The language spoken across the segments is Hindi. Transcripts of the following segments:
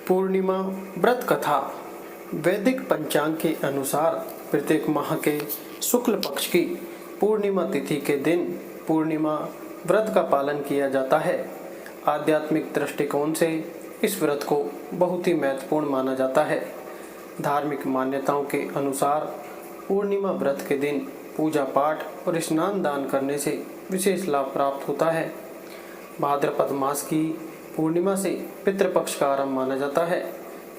पूर्णिमा व्रत कथा। वैदिक पंचांग के अनुसार प्रत्येक माह के शुक्ल पक्ष की पूर्णिमा तिथि के दिन पूर्णिमा व्रत का पालन किया जाता है। आध्यात्मिक दृष्टिकोण से इस व्रत को बहुत ही महत्वपूर्ण माना जाता है। धार्मिक मान्यताओं के अनुसार पूर्णिमा व्रत के दिन पूजा पाठ और स्नान दान करने से विशेष लाभ प्राप्त होता है। भाद्रपद मास की पूर्णिमा से पितृपक्ष का आरंभ माना जाता है।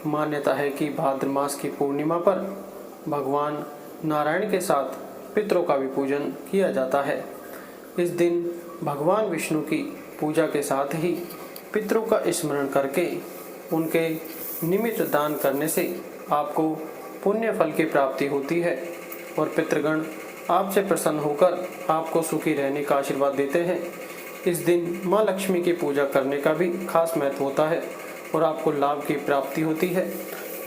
मान्यता है कि भाद्र मास की पूर्णिमा पर भगवान नारायण के साथ पितरों का भी पूजन किया जाता है। इस दिन भगवान विष्णु की पूजा के साथ ही पितरों का स्मरण करके उनके निमित्त दान करने से आपको पुण्य फल की प्राप्ति होती है और पितृगण आपसे प्रसन्न होकर आपको सुखी रहने का आशीर्वाद देते हैं। इस दिन माँ लक्ष्मी की पूजा करने का भी खास महत्व होता है और आपको लाभ की प्राप्ति होती है।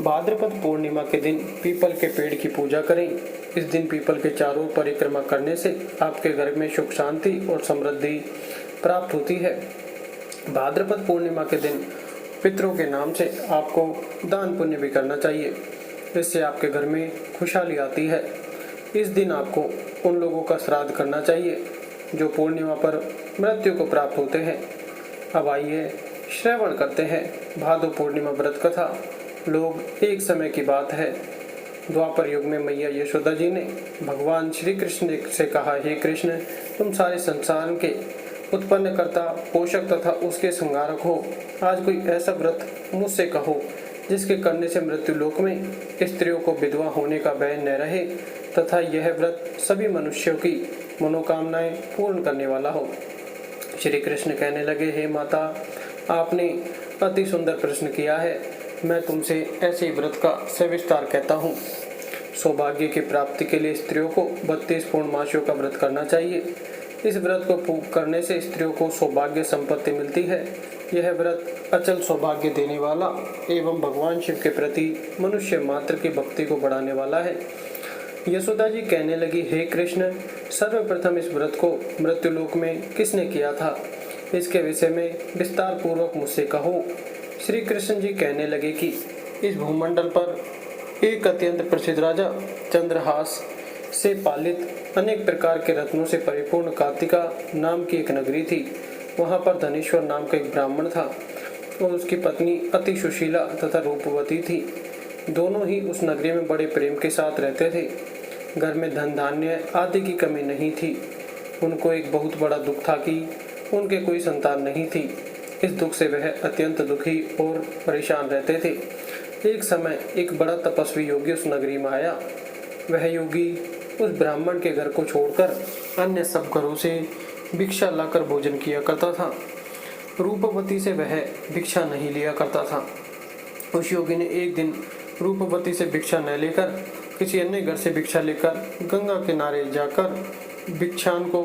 भाद्रपद पूर्णिमा के दिन पीपल के पेड़ की पूजा करें। इस दिन पीपल के चारों परिक्रमा करने से आपके घर में सुख शांति और समृद्धि प्राप्त होती है। भाद्रपद पूर्णिमा के दिन पितरों के नाम से आपको दान पुण्य भी करना चाहिए। इससे आपके घर में खुशहाली आती है। इस दिन आपको उन लोगों का श्राद्ध करना चाहिए जो पूर्णिमा पर मृत्यु को प्राप्त होते हैं। अब आइए श्रवण करते हैं भादो पूर्णिमा व्रत कथा। लोग एक समय की बात है, द्वापर युग में मैया यशोदा जी ने भगवान श्री कृष्ण से कहा, हे कृष्ण, तुम सारे संसार के उत्पन्न करता, पोषक तथा उसके संहारक हो। आज कोई ऐसा व्रत मुझसे कहो जिसके करने से मृत्यु लोक में स्त्रियों को विधवा होने का भय न रहे तथा यह व्रत सभी मनुष्यों की मनोकामनाएं पूर्ण करने वाला हो। श्री कृष्ण कहने लगे, हे माता, आपने अति सुंदर प्रश्न किया है। मैं तुमसे ऐसे व्रत का सविस्तार कहता हूँ। सौभाग्य की प्राप्ति के लिए स्त्रियों को 32 पूर्णमासियों का व्रत करना चाहिए। इस व्रत को करने से स्त्रियों को सौभाग्य संपत्ति मिलती है। यह व्रत अचल सौभाग्य देने वाला एवं भगवान शिव के प्रति मनुष्य मात्र की भक्ति को बढ़ाने वाला है। यशोदा जी कहने लगी, हे कृष्ण, सर्वप्रथम इस व्रत को मृत्युलोक में किसने किया था? इसके विषय में विस्तार पूर्वक मुझसे कहो। श्री कृष्ण जी कहने लगे कि इस भूमंडल पर एक अत्यंत प्रसिद्ध राजा चंद्रहास से पालित अनेक प्रकार के रत्नों से परिपूर्ण कार्तिका नाम की एक नगरी थी। वहाँ पर धनेश्वर नाम का एक ब्राह्मण था और उसकी पत्नी अति सुशीला तथा रूपवती थी। दोनों ही उस नगरी में बड़े प्रेम के साथ रहते थे। घर में धन धान्य आदि की कमी नहीं थी। उनको एक बहुत बड़ा दुख था कि उनके कोई संतान नहीं थी। इस दुख से वह अत्यंत दुखी और परेशान रहते थे। एक समय एक बड़ा तपस्वी योगी उस नगरी में आया। वह योगी उस ब्राह्मण के घर को छोड़कर अन्य सब घरों से भिक्षा लाकर भोजन किया करता था। रूपवती से वह भिक्षा नहीं लिया करता था। उस योगी ने एक दिन रूपवती से भिक्षा न लेकर किसी अन्य घर से भिक्षा लेकर गंगा किनारे जाकर भिक्षान को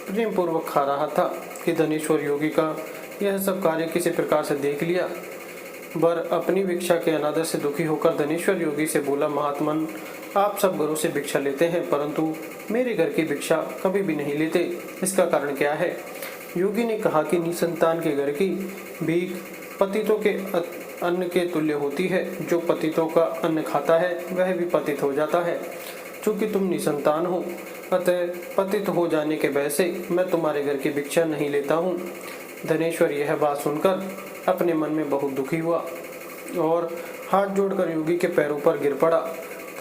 प्रेम पूर्वक खा रहा था कि धनेश्वर योगी का यह सब कार्य किसी प्रकार से देख लिया। वर अपनी भिक्षा के अनादर से दुखी होकर धनेश्वर योगी से बोला, महात्मन, आप सब घरों से भिक्षा लेते हैं परंतु मेरे घर की भिक्षा कभी भी नहीं लेते, इसका कारण क्या है? योगी ने कहा कि निसंतान के घर की भीख पतितों के अन्न के तुल्य होती है। जो पतितों का अन्न खाता है वह भी पतित हो जाता है। चूंकि तुम निसंतान हो अतः पतित हो जाने के भय से मैं तुम्हारे घर की भिक्षा नहीं लेता हूँ। धनेश्वर यह बात सुनकर अपने मन में बहुत दुखी हुआ और हाथ जोड़कर योगी के पैरों पर गिर पड़ा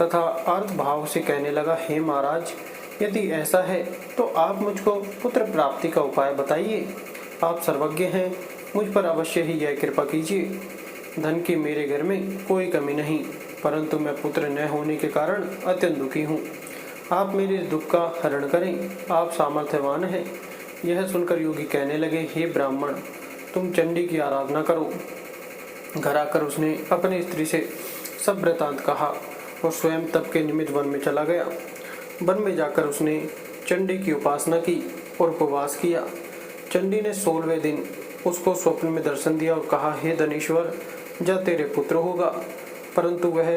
तथा अर्थ भाव से कहने लगा, हे महाराज, यदि ऐसा है तो आप मुझको पुत्र प्राप्ति का उपाय बताइए। आप सर्वज्ञ हैं, मुझ पर अवश्य ही यह कृपा कीजिए। धन की मेरे घर में कोई कमी नहीं, परंतु मैं पुत्र न होने के कारण अत्यंत दुखी हूँ। आप मेरे इस दुख का हरण करें, आप सामर्थ्यवान हैं। यह सुनकर योगी कहने लगे, हे ब्राह्मण, तुम चंडी की आराधना करो। घर आकर उसने अपनी स्त्री से सब वृतांत कहा और स्वयं तप के निमित्त वन में चला गया। वन में जाकर उसने चंडी की उपासना की और उपवास किया। चंडी ने 16वें दिन उसको स्वप्न में दर्शन दिया और कहा, हे धनेश्वर, जा तेरे पुत्र होगा, परंतु वह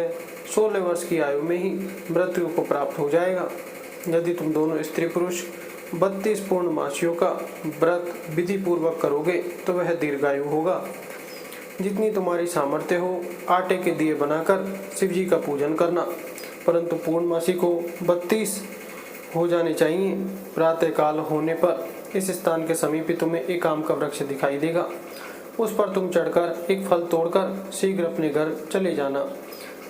16 वर्ष की आयु में ही मृत्यु को प्राप्त हो जाएगा। यदि तुम दोनों स्त्री पुरुष 32 पूर्णमासियों का व्रत विधि पूर्वक करोगे तो वह दीर्घायु होगा। जितनी तुम्हारी सामर्थ्य हो आटे के दिए बनाकर शिव जी का पूजन करना, परंतु पूर्णमासी को 32 हो जाने चाहिए। प्रातः काल होने पर इस स्थान के समीप ही तुम्हें एक आम का वृक्ष दिखाई देगा। उस पर तुम चढ़कर एक फल तोड़कर शीघ्र अपने घर चले जाना।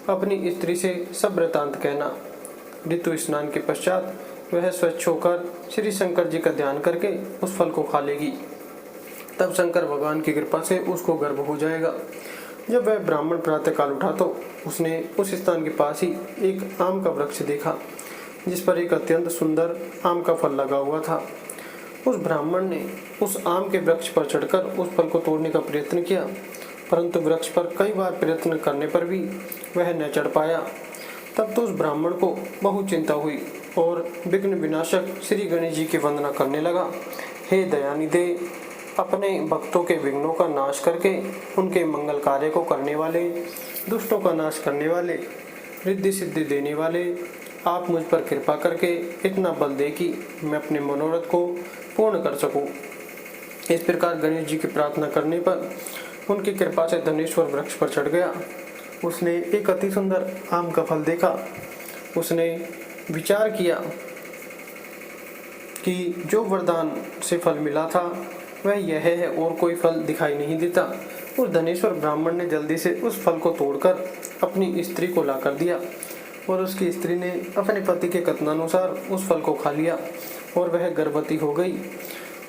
अपनी स्त्री से सब वृतांत कहना। ऋतु स्नान के पश्चात वह स्वच्छ होकर श्री शंकर जी का ध्यान करके उस फल को खा लेगी। तब शंकर भगवान की कृपा से उसको गर्भ हो जाएगा। जब वह ब्राह्मण प्रातःकाल उठा तो उसने उस स्थान के पास ही एक आम का वृक्ष देखा, जिस पर एक अत्यंत सुंदर आम का फल लगा हुआ था। उस ब्राह्मण ने उस आम के वृक्ष पर चढ़कर उस फल को तोड़ने का प्रयत्न किया, परंतु वृक्ष पर कई बार प्रयत्न करने पर भी वह न चढ़ पाया। तब तो उस ब्राह्मण को बहुत चिंता हुई और विघ्न विनाशक श्री गणेश जी की वंदना करने लगा। हे दयानिधे, अपने भक्तों के विघ्नों का नाश करके उनके मंगल कार्य को करने वाले, दुष्टों का नाश करने वाले, रिद्धि सिद्धि देने वाले, आप मुझ पर कृपा करके इतना बल दे कि मैं अपने मनोरथ को पूर्ण कर सकूं। इस प्रकार गणेश जी की प्रार्थना करने पर उनकी कृपा से धनेश्वर वृक्ष पर चढ़ गया। उसने एक अति सुंदर आम का फल देखा। उसने विचार किया कि जो वरदान से फल मिला था वह यह है और कोई फल दिखाई नहीं देता। उस धनेश्वर ब्राह्मण ने जल्दी से उस फल को तोड़कर अपनी स्त्री को ला कर दिया और उसकी स्त्री ने अपने पति के कथनानुसार उस फल को खा लिया और वह गर्भवती हो गई।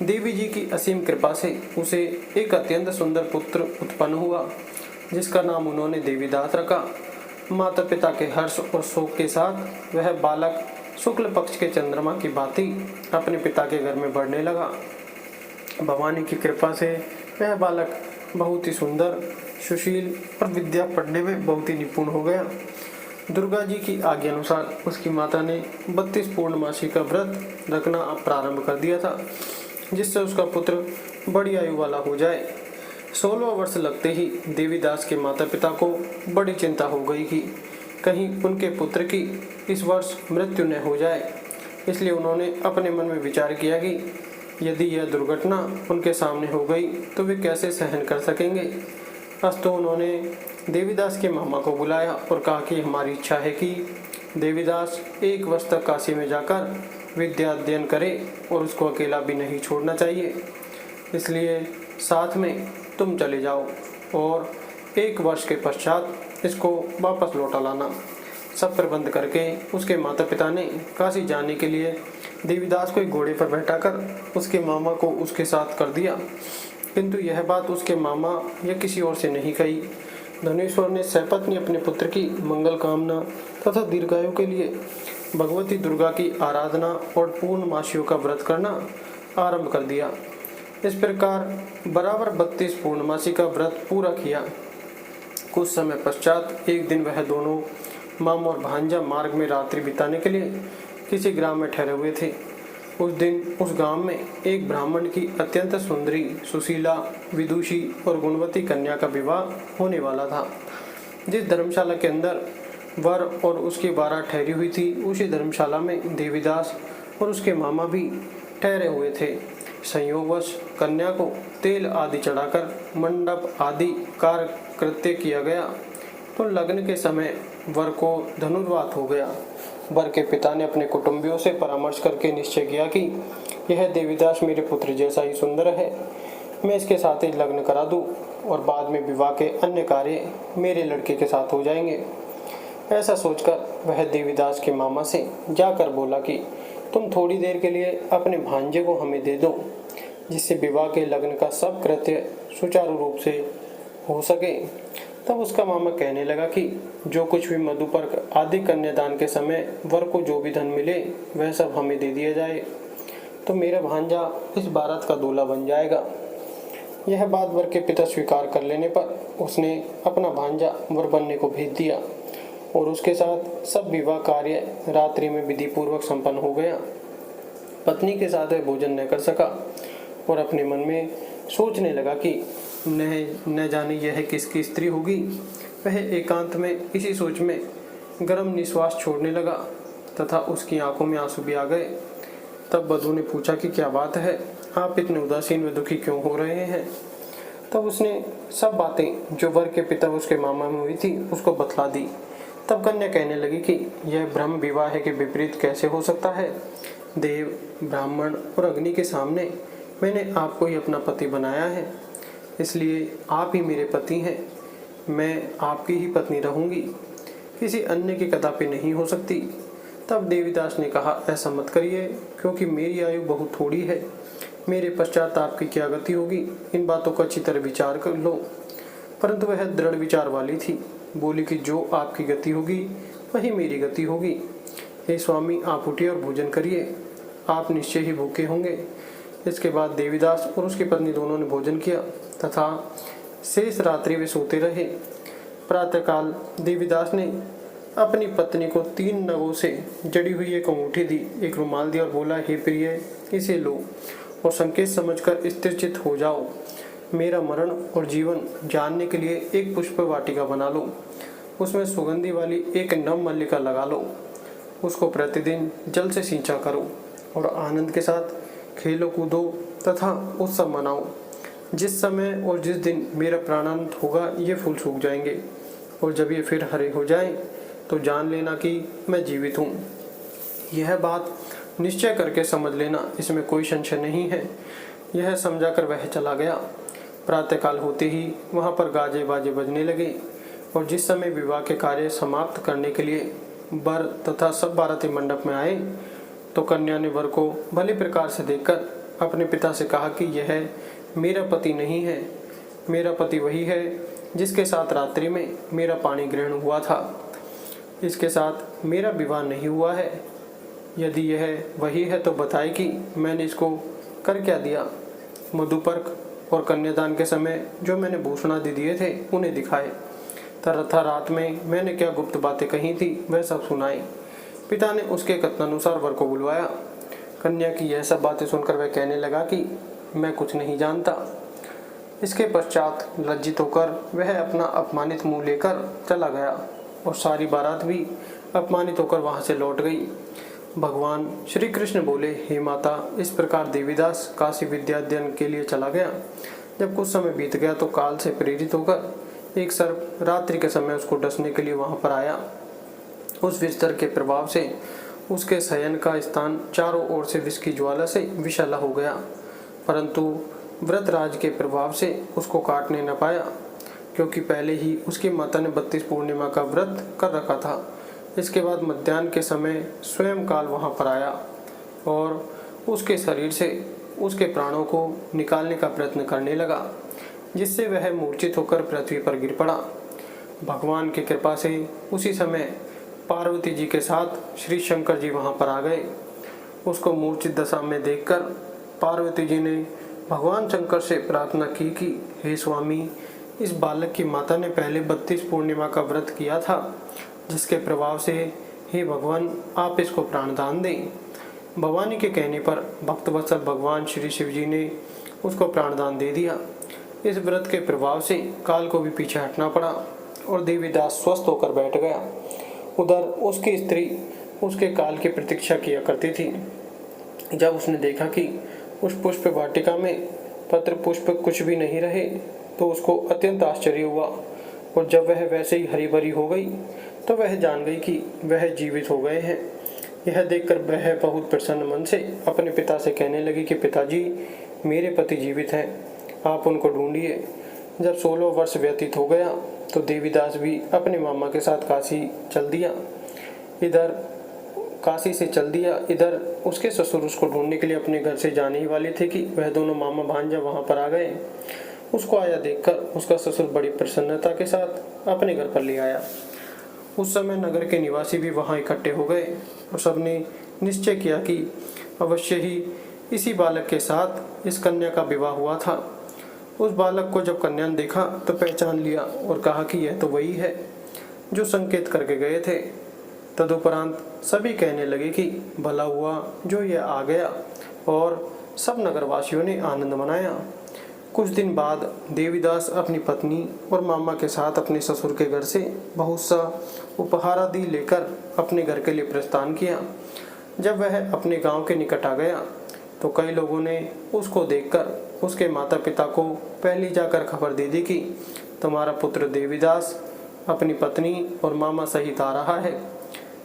देवी जी की असीम कृपा से उसे एक अत्यंत सुंदर पुत्र उत्पन्न हुआ, जिसका नाम उन्होंने देवीदास रखा। माता पिता के हर्ष और शोक के साथ वह बालक शुक्ल पक्ष के चंद्रमा की भांति अपने पिता के घर में बढ़ने लगा। भवानी की कृपा से वह बालक बहुत ही सुंदर, सुशील और विद्या पढ़ने में बहुत ही निपुण हो गया। दुर्गा जी की आज्ञा अनुसार उसकी माता ने 32 पूर्णमासी का व्रत रखना प्रारंभ कर दिया था, जिससे उसका पुत्र बड़ी आयु वाला हो जाए। 16 वर्ष लगते ही देवीदास के माता पिता को बड़ी चिंता हो गई कि कहीं उनके पुत्र की इस वर्ष मृत्यु न हो जाए। इसलिए उन्होंने अपने मन में विचार किया कि यदि यह दुर्घटना उनके सामने हो गई तो वे कैसे सहन कर सकेंगे। अस्तु उन्होंने देवीदास के मामा को बुलाया और कहा कि हमारी इच्छा है कि देवीदास 1 वर्ष तक काशी में जाकर विद्या अध्ययन करे और उसको अकेला भी नहीं छोड़ना चाहिए। इसलिए साथ में तुम चले जाओ और 1 वर्ष के पश्चात इसको वापस लौटा लाना। सब प्रबंध करके उसके माता पिता ने काशी जाने के लिए देवीदास को एक घोड़े पर बैठाकर उसके मामा को उसके साथ कर दिया, किंतु यह बात उसके मामा या किसी और से नहीं कही। धनेश्वर ने सपत्नी अपने पुत्र की मंगल कामना तथा दीर्घायु के लिए भगवती दुर्गा की आराधना और पूर्णमासियों का व्रत करना आरंभ कर दिया। इस प्रकार बराबर 32 पूर्णमासी का व्रत पूरा किया। कुछ समय पश्चात एक दिन वह दोनों मामा और भांजा मार्ग में रात्रि बिताने के लिए किसी ग्राम में ठहरे हुए थे। उस दिन उस गांव में एक ब्राह्मण की अत्यंत सुंदरी, सुशीला, विदुषी और गुणवती कन्या का विवाह होने वाला था। जिस धर्मशाला के अंदर वर और उसकी बारात ठहरी हुई थी, उसी धर्मशाला में देवीदास और उसके मामा भी ठहरे हुए थे। संयोगवश कन्या को तेल आदि चढ़ाकर मंडप आदि कार्य कृत्य किया गया तो लग्न के समय वर को धनुर्वात हो गया। वर के पिता ने अपने कुटुंबियों से परामर्श करके निश्चय किया कि यह देवीदास मेरे पुत्र जैसा ही सुंदर है, मैं इसके साथ ही लग्न करा दूं और बाद में विवाह के अन्य कार्य मेरे लड़के के साथ हो जाएंगे। ऐसा सोचकर वह देवीदास के मामा से जाकर बोला कि तुम थोड़ी देर के लिए अपने भांजे को हमें दे दो, जिससे विवाह के लग्न का सब कृत्य सुचारू रूप से हो सके। तब उसका मामा कहने लगा कि जो कुछ भी मधुपर्क आदि कन्यादान के समय वर को जो भी धन मिले वह सब हमें दे दिया जाए, तो मेरा भांजा इस बारात का दूल्हा बन जाएगा। यह बात वर के पिता स्वीकार कर लेने पर उसने अपना भांजा वर बनने को भेज दिया और उसके साथ सब विवाह कार्य रात्रि में विधि पूर्वक संपन्न हो गया। पत्नी के साथ वह भोजन न कर सका और अपने मन में सोचने लगा कि न जाने यह किसकी स्त्री होगी। वह एकांत में इसी सोच में गर्म निश्वास छोड़ने लगा तथा उसकी आंखों में आंसू भी आ गए। तब वधू ने पूछा कि क्या बात है, आप इतने उदासीन व दुखी क्यों हो रहे हैं। तब उसने सब बातें जो वर के पिता उसके मामा में हुई थी उसको बतला दी। तब कन्या कहने लगी कि यह ब्रह्म विवाह के विपरीत कैसे हो सकता है। देव, ब्राह्मण और अग्नि के सामने मैंने आपको ही अपना पति बनाया है, इसलिए आप ही मेरे पति हैं। मैं आपकी ही पत्नी रहूंगी, किसी अन्य की कदापि नहीं हो सकती। तब देवीदास ने कहा, ऐसा मत करिए, क्योंकि मेरी आयु बहुत थोड़ी है। मेरे पश्चात आपकी क्या गति होगी, इन बातों का अच्छी तरह विचार कर लो। परंतु वह दृढ़ विचार वाली थी। बोली कि जो आपकी गति होगी वही मेरी गति होगी। हे स्वामी, आप उठिए और भोजन करिए, आप निश्चय ही भूखे होंगे। इसके बाद देवीदास और उसकी पत्नी दोनों ने भोजन किया तथा शेष रात्रि वे सोते रहे। प्रातःकाल देवीदास ने अपनी पत्नी को 3 नगों से जड़ी हुई एक अंगूठी दी, एक रुमाल दिया और बोला, हे प्रिय, इसे लो और संकेत समझकर स्थिरचित हो जाओ। मेरा मरण और जीवन जानने के लिए एक पुष्प वाटिका बना लो, उसमें सुगंधी वाली एक नव मल्लिका लगा लो। उसको प्रतिदिन जल से सींचा करो और आनंद के साथ खेलो कूदो तथा उत्सव मनाओ। जिस समय और जिस दिन मेरा प्राणांत होगा ये फूल सूख जाएंगे, और जब ये फिर हरे हो जाएं तो जान लेना कि मैं जीवित हूँ। यह बात निश्चय करके समझ लेना, इसमें कोई संशय नहीं है। यह समझाकर वह चला गया। प्रातःकाल होते ही वहाँ पर गाजे बाजे बजने लगे, और जिस समय विवाह के कार्य समाप्त करने के लिए वर तथा सब बाराती मंडप में आए तो कन्या ने वर को भली प्रकार से देखकर अपने पिता से कहा कि यह मेरा पति नहीं है, मेरा पति वही है जिसके साथ रात्रि में मेरा पाणी ग्रहण हुआ था। इसके साथ मेरा विवाह नहीं हुआ है। यदि यह वही है तो बताए कि मैंने इसको कर क्या दिया। मधुपर्क और कन्यादान के समय जो मैंने भूषणादि दिए थे उन्हें दिखाए तथा रात में मैंने क्या गुप्त बातें कही थी वह सब सुनाई। पिता ने उसके कथनानुसार वर को बुलवाया। कन्या की यह सब बातें सुनकर वह कहने लगा कि मैं कुछ नहीं जानता। इसके पश्चात लज्जित होकर वह अपना अपमानित मुंह लेकर चला गया, और सारी बारात भी अपमानित होकर वहां से लौट गई। भगवान श्री कृष्ण बोले, हे माता, इस प्रकार देवीदास काशी विद्याध्ययन के लिए चला गया। जब कुछ समय बीत गया तो काल से प्रेरित होकर एक सर्प रात्रि के समय उसको डसने के लिए वहां पर आया। उस विस्तर के प्रभाव से उसके शयन का स्थान चारों ओर से विष की ज्वाला से विषैला हो गया, परंतु व्रतराज के प्रभाव से उसको काटने न पाया, क्योंकि पहले ही उसकी माता ने 32 पूर्णिमा का व्रत कर रखा था। इसके बाद मध्याह्न के समय स्वयं काल वहां पर आया और उसके शरीर से उसके प्राणों को निकालने का प्रयत्न करने लगा, जिससे वह मूर्छित होकर पृथ्वी पर गिर पड़ा। भगवान की कृपा से उसी समय पार्वती जी के साथ श्री शंकर जी वहां पर आ गए। उसको मूर्छित दशा में देखकर पार्वती जी ने भगवान शंकर से प्रार्थना की कि हे स्वामी, इस बालक की माता ने पहले 32 पूर्णिमा का व्रत किया था, जिसके प्रभाव से हे भगवान आप इसको प्राणदान दें। भवानी के कहने पर भक्तवत्सल भगवान श्री शिव जी ने उसको प्राणदान दे दिया। इस व्रत के प्रभाव से काल को भी पीछे हटना पड़ा और देवीदास स्वस्थ होकर बैठ गया। उधर उसकी स्त्री उसके काल की प्रतीक्षा किया करती थी। जब उसने देखा कि उस पुष्प वाटिका में पत्र पुष्प कुछ भी नहीं रहे तो उसको अत्यंत आश्चर्य हुआ, और जब वह वैसे ही हरी भरी हो गई तो वह जान गई कि वह जीवित हो गए हैं। यह देखकर वह बहुत प्रसन्न मन से अपने पिता से कहने लगी कि पिताजी, मेरे पति जीवित हैं, आप उनको ढूंढिए। जब 16 वर्ष व्यतीत हो गया तो देवीदास भी अपने मामा के साथ काशी से चल दिया। इधर उसके ससुर उसको ढूंढने के लिए अपने घर से जाने ही वाले थे कि वह दोनों मामा भांजा वहां पर आ गए। उसको आया देखकर उसका ससुर बड़ी प्रसन्नता के साथ अपने घर पर ले आया। उस समय नगर के निवासी भी वहां इकट्ठे हो गए और सबने निश्चय किया कि अवश्य ही इसी बालक के साथ इस कन्या का विवाह हुआ था। उस बालक को जब कन्या ने देखा तो पहचान लिया और कहा कि यह तो वही है जो संकेत करके गए थे। तदुपरांत सभी कहने लगे कि भला हुआ जो यह आ गया, और सब नगरवासियों ने आनंद मनाया। कुछ दिन बाद देवीदास अपनी पत्नी और मामा के साथ अपने ससुर के घर से बहुत सा उपहार आदि लेकर अपने घर के लिए प्रस्थान किया। जब वह अपने गांव के निकट आ गया तो कई लोगों ने उसको देखकर उसके माता पिता को पहले जाकर खबर दे दी कि तुम्हारा पुत्र देवीदास अपनी पत्नी और मामा सहित आ रहा है।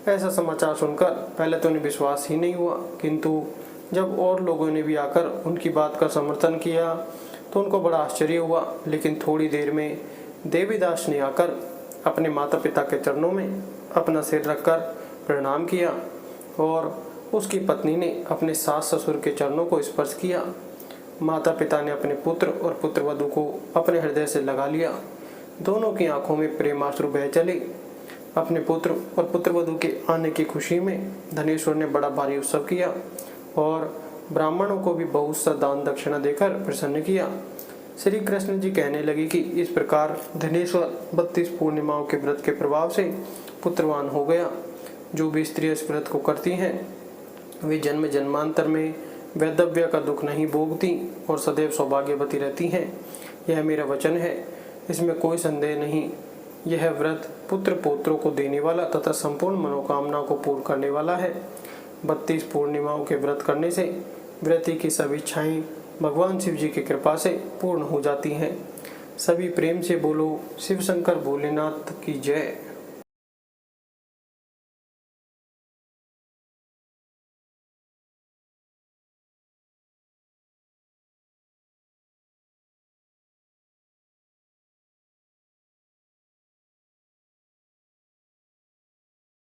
ऐसा समाचार सुनकर पहले तो उन्हें विश्वास ही नहीं हुआ, किंतु जब और लोगों ने भी आकर उनकी बात का समर्थन किया तो उनको बड़ा आश्चर्य हुआ। लेकिन थोड़ी देर में देवीदास ने आकर अपने माता पिता के चरणों में अपना सिर रखकर प्रणाम किया और उसकी पत्नी ने अपने सास ससुर के चरणों को स्पर्श किया। माता पिता ने अपने पुत्र और पुत्रवधू को अपने हृदय से लगा लिया। दोनों की आंखों में प्रेमाश्रु बह चले। अपने पुत्र और पुत्रवधू के आने की खुशी में धनेश्वर ने बड़ा भारी उत्सव किया और ब्राह्मणों को भी बहुत सा दान दक्षिणा देकर प्रसन्न किया। श्री कृष्ण जी कहने लगे कि इस प्रकार धनेश्वर 32 पूर्णिमाओं के व्रत के प्रभाव से पुत्रवान हो गया। जो भी स्त्रियां इस व्रत को करती हैं वे जन्म जन्मांतर में वैधव्य का दुख नहीं भोगती और सदैव सौभाग्यवती रहती हैं। यह मेरा वचन है, इसमें कोई संदेह नहीं। यह व्रत पुत्र पौत्रों को देने वाला तथा संपूर्ण मनोकामनाओं को पूर्ण करने वाला है। 32 पूर्णिमाओं के व्रत करने से व्रती की सभी इच्छाएं भगवान शिव जी की कृपा से पूर्ण हो जाती हैं। सभी प्रेम से बोलो शिव शंकर भोलेनाथ की जय।